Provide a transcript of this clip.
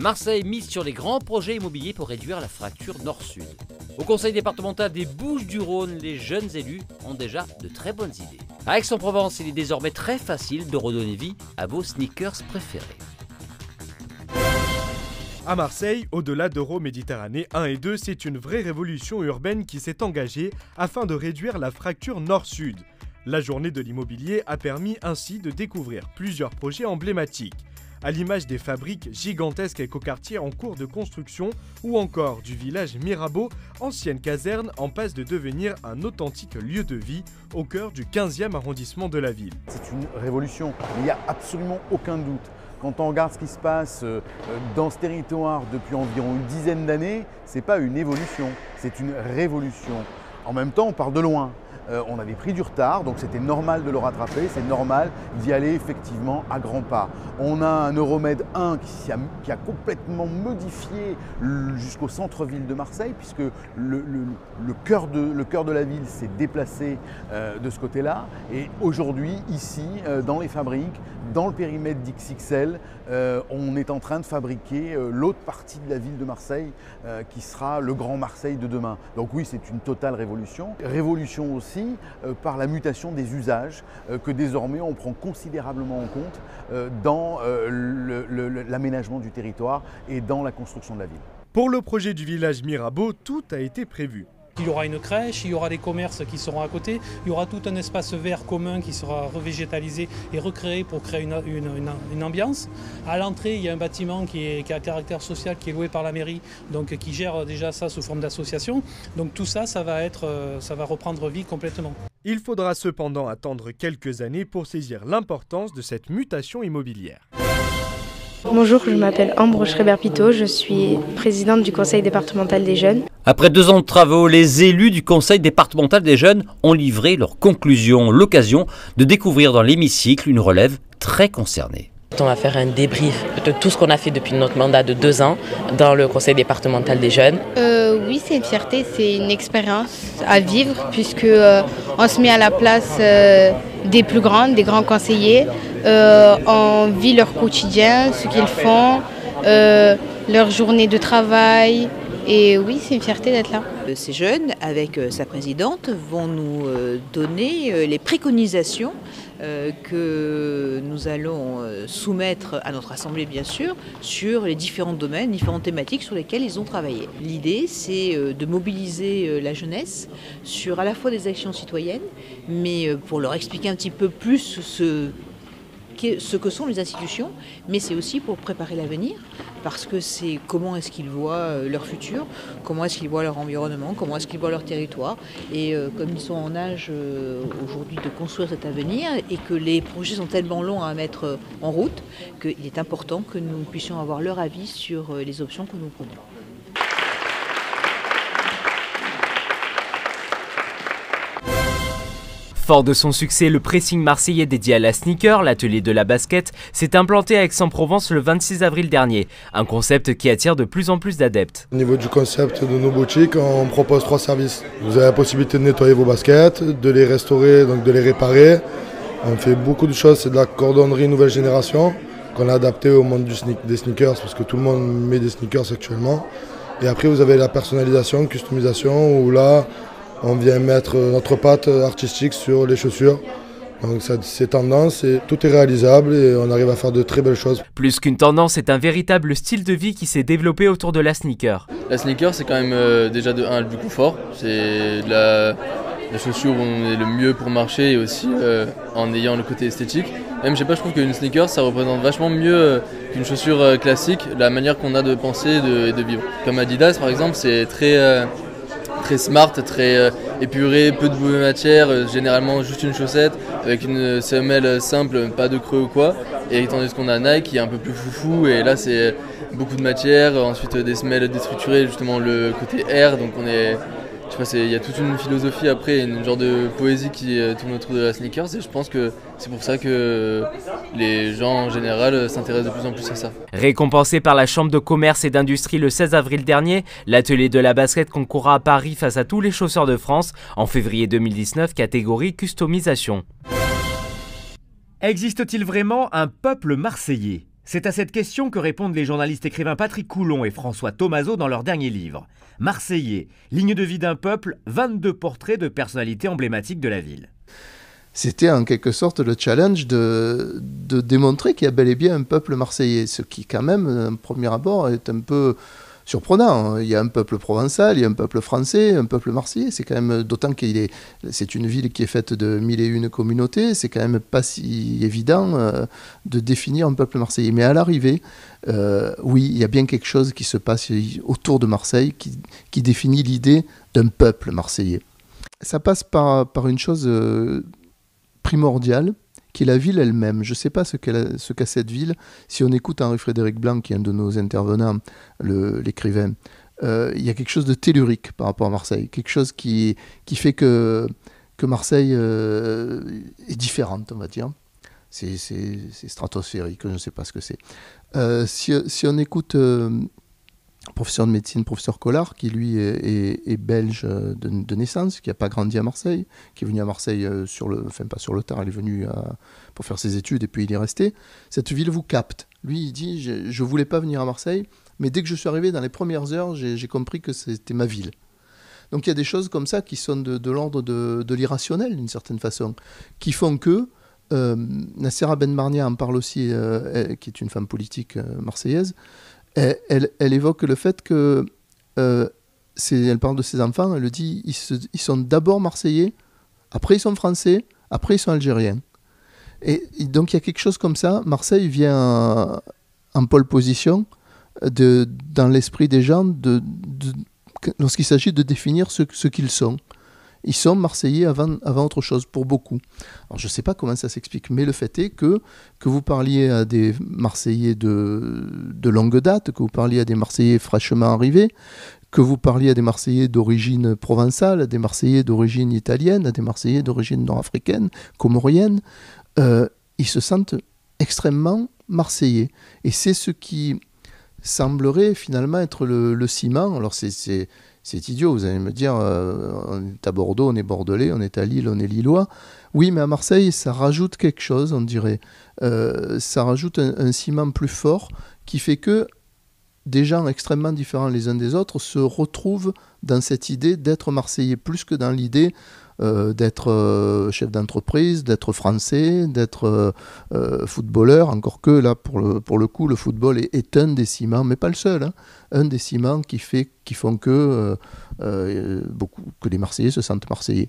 Marseille mise sur les grands projets immobiliers pour réduire la fracture nord-sud. Au conseil départemental des Bouches-du-Rhône, les jeunes élus ont déjà de très bonnes idées. À Aix-en-Provence, il est désormais très facile de redonner vie à vos sneakers préférés. À Marseille, au-delà d'Euro-Méditerranée 1 et 2, c'est une vraie révolution urbaine qui s'est engagée afin de réduire la fracture nord-sud. La journée de l'immobilier a permis ainsi de découvrir plusieurs projets emblématiques, à l'image des fabriques gigantesques écoquartiers en cours de construction ou encore du village Mirabeau, ancienne caserne en passe de devenir un authentique lieu de vie au cœur du 15e arrondissement de la ville. C'est une révolution, il n'y a absolument aucun doute. Quand on regarde ce qui se passe dans ce territoire depuis environ une dizaine d'années, ce n'est pas une évolution, c'est une révolution. En même temps, on part de loin. On avait pris du retard, donc c'était normal de le rattraper, c'est normal d'y aller effectivement à grands pas. On a un Euromed 1 qui a complètement modifié jusqu'au centre-ville de Marseille, puisque le cœur de la ville s'est déplacé de ce côté-là. Et aujourd'hui, ici, dans les fabriques, dans le périmètre d'XXL, on est en train de fabriquer l'autre partie de la ville de Marseille, qui sera le Grand Marseille de demain. Donc oui, c'est une totale révolution. Révolution aussi par la mutation des usages que désormais on prend considérablement en compte dans l'aménagement du territoire et dans la construction de la ville. Pour le projet du village Mirabeau, tout a été prévu. Il y aura une crèche, il y aura des commerces qui seront à côté, il y aura tout un espace vert commun qui sera revégétalisé et recréé pour créer une ambiance. À l'entrée, il y a un bâtiment qui a caractère social, qui est loué par la mairie, donc qui gère déjà ça sous forme d'association. Donc tout ça, ça va reprendre vie complètement. Il faudra cependant attendre quelques années pour saisir l'importance de cette mutation immobilière. Bonjour, je m'appelle Ambre Schreiber-Pitot, je suis présidente du conseil départemental des jeunes. Après 2 ans de travaux, les élus du conseil départemental des jeunes ont livré leurs conclusions, l'occasion de découvrir dans l'hémicycle une relève très concernée. On va faire un débrief de tout ce qu'on a fait depuis notre mandat de 2 ans dans le conseil départemental des jeunes. Oui, c'est une fierté, c'est une expérience à vivre puisque on se met à la place des plus grands, des grands conseillers. On vit leur quotidien, ce qu'ils font, leur journée de travail. Et oui, c'est une fierté d'être là. Ces jeunes, avec sa présidente, vont nous donner les préconisations que nous allons soumettre à notre assemblée, bien sûr, sur les différents domaines, différentes thématiques sur lesquelles ils ont travaillé. L'idée, c'est de mobiliser la jeunesse sur à la fois des actions citoyennes, mais pour leur expliquer un petit peu plus ce que sont les institutions, mais c'est aussi pour préparer l'avenir, parce que c'est comment est-ce qu'ils voient leur futur, comment est-ce qu'ils voient leur environnement, comment est-ce qu'ils voient leur territoire, et comme ils sont en âge aujourd'hui de construire cet avenir, et que les projets sont tellement longs à mettre en route, qu'il est important que nous puissions avoir leur avis sur les options que nous prenons. Fort de son succès, le pressing marseillais dédié à la sneaker, l'atelier de la basket, s'est implanté à Aix-en-Provence le 26 avril dernier. Un concept qui attire de plus en plus d'adeptes. Au niveau du concept de nos boutiques, on propose 3 services. Vous avez la possibilité de nettoyer vos baskets, de les restaurer, donc de les réparer. On fait beaucoup de choses, c'est de la cordonnerie nouvelle génération qu'on a adapté au monde des sneakers parce que tout le monde met des sneakers actuellement. Et après vous avez la personnalisation, customisation où là on vient mettre notre patte artistique sur les chaussures. Donc c'est tendance et tout est réalisable et on arrive à faire de très belles choses. Plus qu'une tendance, c'est un véritable style de vie qui s'est développé autour de la sneaker. La sneaker, c'est quand même déjà de 1 du confort. C'est la chaussure où on est le mieux pour marcher et aussi en ayant le côté esthétique. Même je trouve qu'une sneaker ça représente vachement mieux qu'une chaussure classique, la manière qu'on a de penser et de vivre. Comme Adidas par exemple, c'est très smart, très épuré, peu de matière, généralement juste une chaussette avec une semelle simple, pas de creux ou quoi. Et tandis qu'on a Nike qui est un peu plus foufou et là c'est beaucoup de matière, ensuite des semelles déstructurées, justement le côté air, donc on est... il y a toute une philosophie après, une genre de poésie qui tourne autour de la sneakers et je pense que c'est pour ça que les gens en général s'intéressent de plus en plus à ça. Récompensé par la Chambre de commerce et d'industrie le 16 avril dernier, l'atelier de la basket concourra à Paris face à tous les chausseurs de France en février 2019, catégorie customisation. Existe-t-il vraiment un peuple marseillais ? C'est à cette question que répondent les journalistes écrivains Patrick Coulon et François Thomazeau dans leur dernier livre. Marseillais, ligne de vie d'un peuple, 22 portraits de personnalités emblématiques de la ville. C'était en quelque sorte le challenge de démontrer qu'il y a bel et bien un peuple marseillais, ce qui quand même, à premier abord, est un peu surprenant. Il y a un peuple provençal, il y a un peuple français, un peuple marseillais. C'est quand même, d'autant que c'est une ville qui est faite de 1001 communautés, c'est quand même pas si évident de définir un peuple marseillais. Mais à l'arrivée, oui, il y a bien quelque chose qui se passe autour de Marseille qui définit l'idée d'un peuple marseillais. Ça passe par une chose primordiale, qui est la ville elle-même. Je ne sais pas ce qu'a cette ville. Si on écoute Henri-Frédéric Blanc, qui est un de nos intervenants, l'écrivain, il y a quelque chose de tellurique par rapport à Marseille, quelque chose qui fait que Marseille est différente, on va dire. C'est stratosphérique, je ne sais pas ce que c'est. Si on écoute professeur de médecine, professeur Collard, qui lui est belge de naissance, qui n'a pas grandi à Marseille, qui est venu à Marseille pas sur le tard, il est venu pour faire ses études et puis il est resté. Cette ville vous capte. Lui, il dit, je ne voulais pas venir à Marseille, mais dès que je suis arrivé dans les premières heures, j'ai compris que c'était ma ville. Donc il y a des choses comme ça qui sont de l'ordre de l'irrationnel, d'une certaine façon, qui font que Nacera Benmarnia en parle aussi, qui est une femme politique marseillaise. Elle évoque le fait que, elle parle de ses enfants, elle dit ils sont d'abord marseillais, après ils sont français, après ils sont algériens. Et donc il y a quelque chose comme ça, Marseille vient en pole position dans l'esprit des gens lorsqu'il s'agit de définir ce qu'ils sont. Ils sont Marseillais avant autre chose, pour beaucoup. Alors je ne sais pas comment ça s'explique, mais le fait est que vous parliez à des Marseillais de longue date, que vous parliez à des Marseillais fraîchement arrivés, que vous parliez à des Marseillais d'origine provençale, à des Marseillais d'origine italienne, à des Marseillais d'origine nord-africaine, comorienne, ils se sentent extrêmement Marseillais. Et c'est ce qui semblerait finalement être le ciment. Alors c'est idiot, vous allez me dire, on est à Bordeaux, on est bordelais, on est à Lille, on est lillois. Oui, mais à Marseille, ça rajoute quelque chose, on dirait. Ça rajoute un ciment plus fort qui fait que des gens extrêmement différents les uns des autres se retrouvent dans cette idée d'être Marseillais, plus que dans l'idée d'être chef d'entreprise, d'être français, d'être footballeur, encore que là, pour le coup, le football est un des ciments, mais pas le seul, hein, un des ciments qui font que les Marseillais se sentent Marseillais.